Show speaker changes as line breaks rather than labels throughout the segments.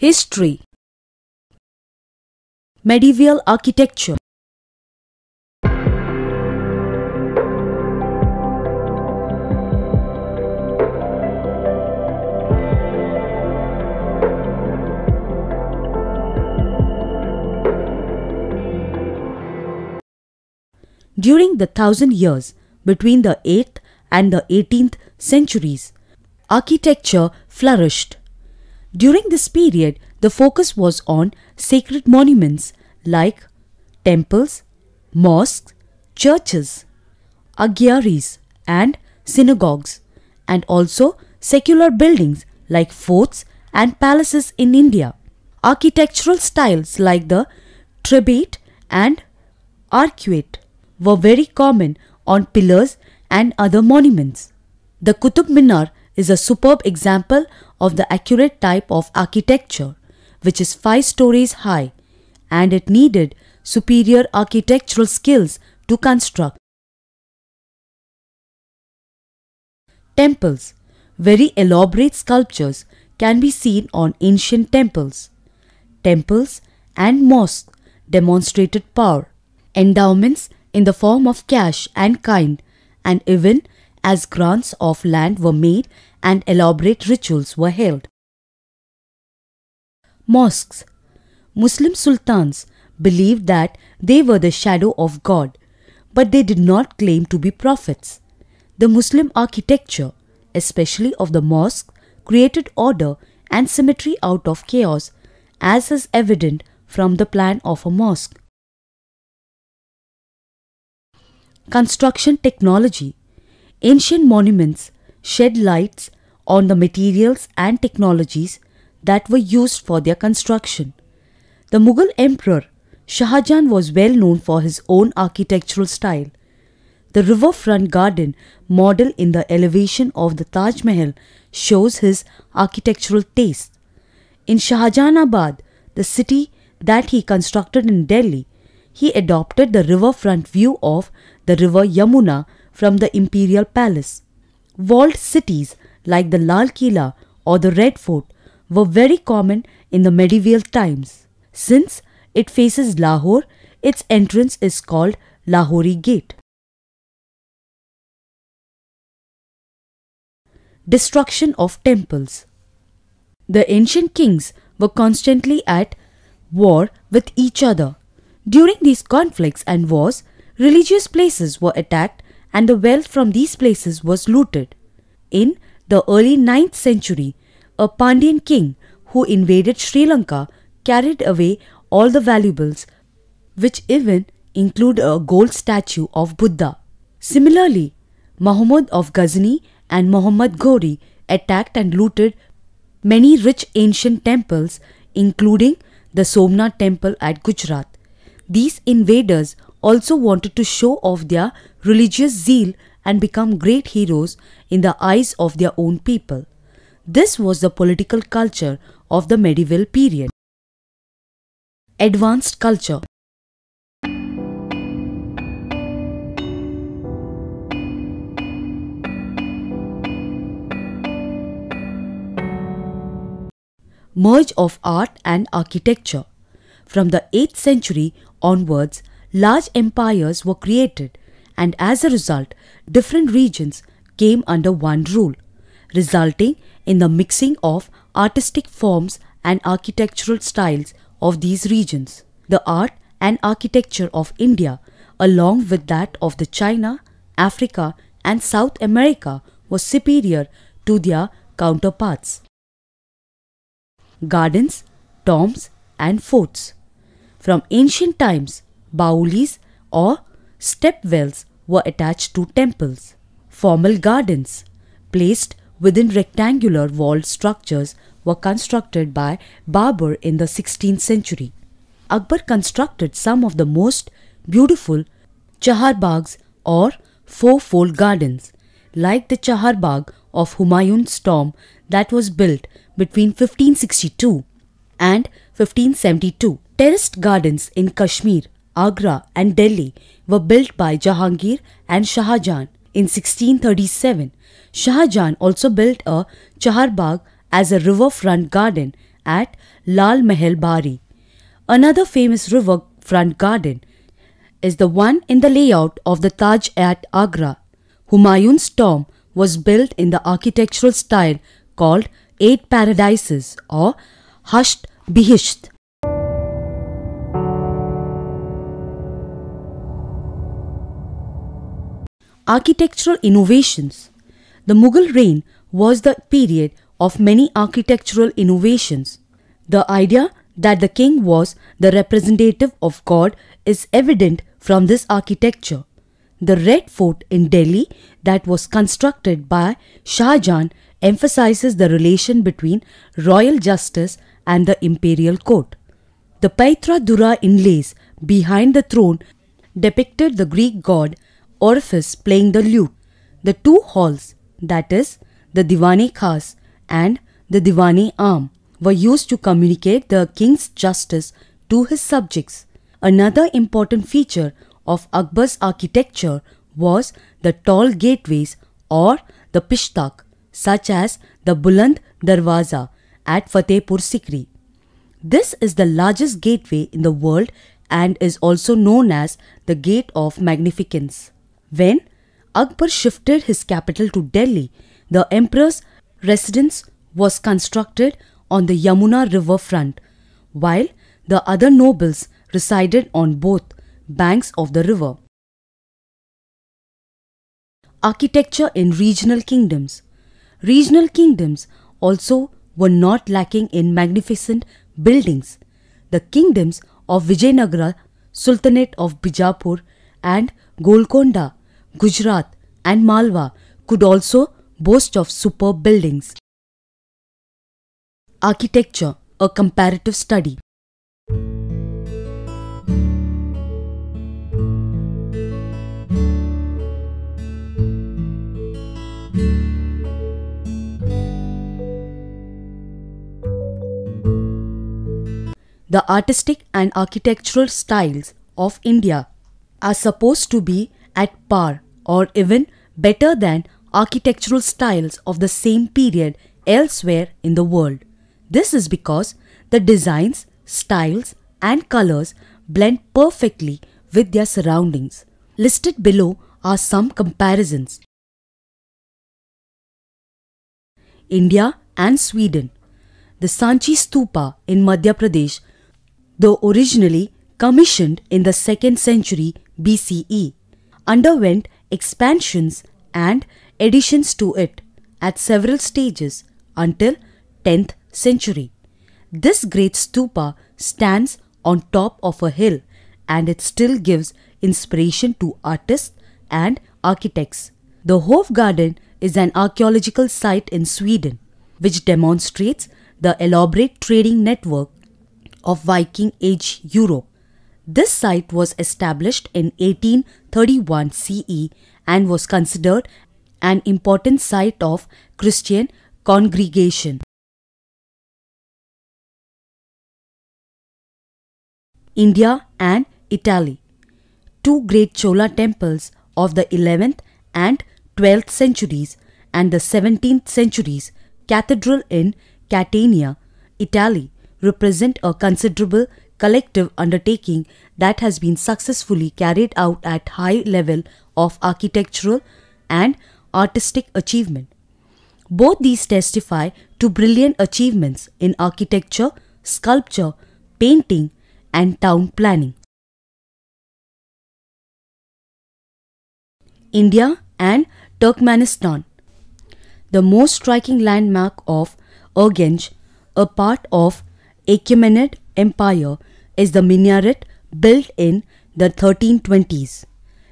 History. Medieval architecture. During the 1,000 years between the 8th and the 18th centuries, architecture flourished. During this period, the focus was on sacred monuments like temples, mosques, churches, agyaris and synagogues, and also secular buildings like forts and palaces in India. Architectural styles like the trabete and arcuate were very common on pillars and other monuments. The Qutub Minar is a superb example of the accurate type of architecture, which is 5 stories high, and it needed superior architectural skills to construct. Temples. Very elaborate sculptures can be seen on ancient temples. Temples and mosques demonstrated power. Endowments in the form of cash and kind, and even as grants of land were made and elaborate rituals were held. Mosques. Muslim sultans believed that they were the shadow of God, but they did not claim to be prophets. The Muslim architecture, especially of the mosque, created order and symmetry out of chaos, as is evident from the plan of a mosque. Construction technology. Ancient monuments shed lights on the materials and technologies that were used for their construction. The Mughal Emperor Shah Jahan was well known for his own architectural style. The riverfront garden model in the elevation of the Taj Mahal shows his architectural taste. In Shahjahanabad, the city that he constructed in Delhi, he adopted the riverfront view of the river Yamuna from the imperial palace. Walled cities like the Lal Killa or the Red Fort were very common in the medieval times. Since it faces Lahore, its entrance is called Lahori Gate. Destruction of temples. The ancient kings were constantly at war with each other. During these conflicts and wars, religious places were attacked and the wealth from these places was looted. In the early 9th century, a Pandyan king who invaded Sri Lanka carried away all the valuables, which even include a gold statue of Buddha. Similarly, Muhammad of Ghazni and Muhammad Ghori attacked and looted many rich ancient temples, including the Somnath temple at Gujarat. These invaders also wanted to show off their religious zeal and become great heroes in the eyes of their own people. This was the political culture of the medieval period. Advanced culture. Merge of art and architecture. From the 8th century onwards, large empires were created, and as a result, different regions came under one rule, resulting in the mixing of artistic forms and architectural styles of these regions. The art and architecture of India, along with that of the China, Africa, and South America, was superior to their counterparts. Gardens, tombs, and forts. From ancient times, baulis or stepwells were attached to temples. Formal gardens, placed within rectangular walled structures, were constructed by Babur in the 16th century. Akbar constructed some of the most beautiful chaharbags or fourfold gardens, like the Chaharbagh of Humayun's tomb that was built between 1562 and 1572. Terraced gardens in Kashmir, Agra and Delhi were built by Jahangir and Shah Jahan. In 1637, Shah Jahan also built a Chaharbagh as a riverfront garden at Lal Mahal Bari. Another famous riverfront garden is the one in the layout of the Taj at Agra. Humayun's tomb was built in the architectural style called Eight Paradises or Hasht Bihisht. Architectural innovations. The Mughal reign was the period of many architectural innovations. The idea that the king was the representative of God is evident from this architecture. The Red Fort in Delhi that was constructed by Shah Jahan emphasizes the relation between royal justice and the imperial court. The Paitra Dura inlays behind the throne depicted the Greek god Orpheus playing the lute. The two halls, that is, the Divani Khas and the Divani Am, were used to communicate the king's justice to his subjects. Another important feature of Akbar's architecture was the tall gateways or the pishtak, such as the Buland Darwaza at Fatehpur Sikri. This is the largest gateway in the world and is also known as the Gate of Magnificence. When Akbar shifted his capital to Delhi, the emperor's residence was constructed on the Yamuna river front, while the other nobles resided on both banks of the river. Architecture in regional kingdoms. Regional kingdoms also were not lacking in magnificent buildings. The kingdoms of Vijayanagara, Sultanate of Bijapur and Golconda, Gujarat and Malwa could also boast of superb buildings. Architecture, a comparative study. The artistic and architectural styles of India are supposed to be at par or even better than architectural styles of the same period elsewhere in the world. This is because the designs, styles and colors blend perfectly with their surroundings. Listed below are some comparisons. India and Sweden. The Sanchi Stupa in Madhya Pradesh, though originally commissioned in the 2nd century BCE, underwent expansions and additions to it at several stages until 10th century. This great stupa stands on top of a hill and it still gives inspiration to artists and architects. The Hofgarden is an archaeological site in Sweden which demonstrates the elaborate trading network of Viking Age Europe. This site was established in 1831 CE and was considered an important site of Christian congregation. India and Italy. Two great Chola temples of the 11th and 12th centuries and the 17th centuries cathedral in Catania, Italy, represent a considerable collective undertaking that has been successfully carried out at high level of architectural and artistic achievement. Both these testify to brilliant achievements in architecture, sculpture, painting, and town planning. India and Turkmenistan. The most striking landmark of Urgench, a part of Achaemenid Empire, is the minaret built in the 1320s.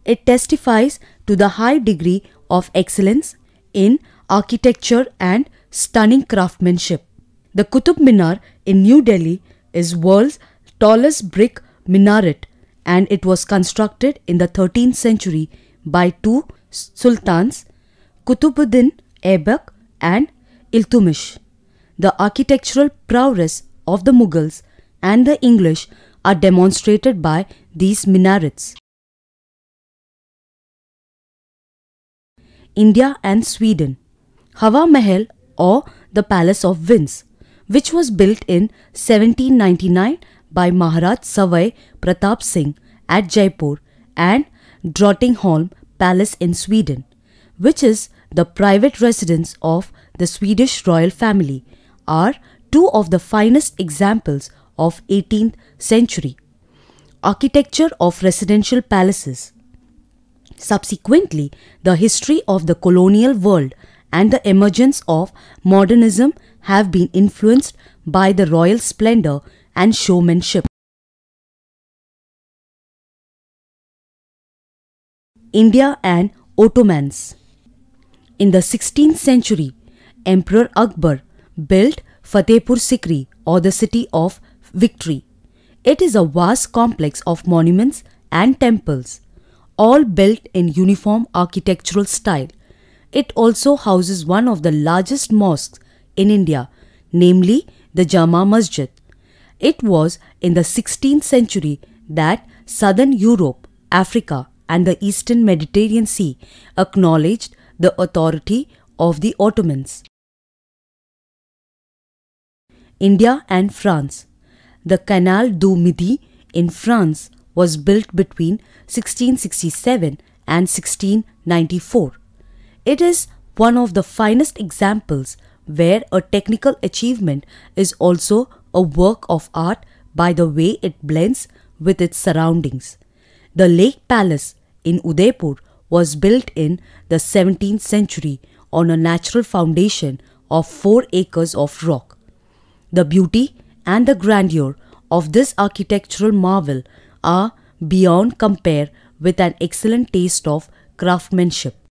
It testifies to the high degree of excellence in architecture and stunning craftsmanship. The Qutub Minar in New Delhi is world's tallest brick minaret and it was constructed in the 13th century by two sultans, Qutubuddin Aibak and Iltutmish. The architectural prowess of the Mughals and the English are demonstrated by these minarets. India and Sweden. Hawa Mahal or the Palace of Winds which was built in 1799 by Maharaj Savai Pratap Singh at Jaipur, and Drottningholm Palace in Sweden, which is the private residence of the Swedish royal family, are two of the finest examples of 18th century architecture of residential palaces. Subsequently, the history of the colonial world and the emergence of modernism have been influenced by the royal splendor and showmanship. India and Ottomans. In the 16th century, Emperor Akbar built Fatehpur Sikri, or the City of Victory. It is a vast complex of monuments and temples, all built in uniform architectural style. It also houses one of the largest mosques in India, namely the Jama Masjid. It was in the 16th century that southern Europe, Africa, and the eastern Mediterranean Sea acknowledged the authority of the Ottomans. India and France. The Canal du Midi in France was built between 1667 and 1694. It is one of the finest examples where a technical achievement is also a work of art by the way it blends with its surroundings. The Lake Palace in Udaipur was built in the 17th century on a natural foundation of 4 acres of rock. The beauty and the grandeur of this architectural marvel are beyond compare, with an excellent taste of craftsmanship.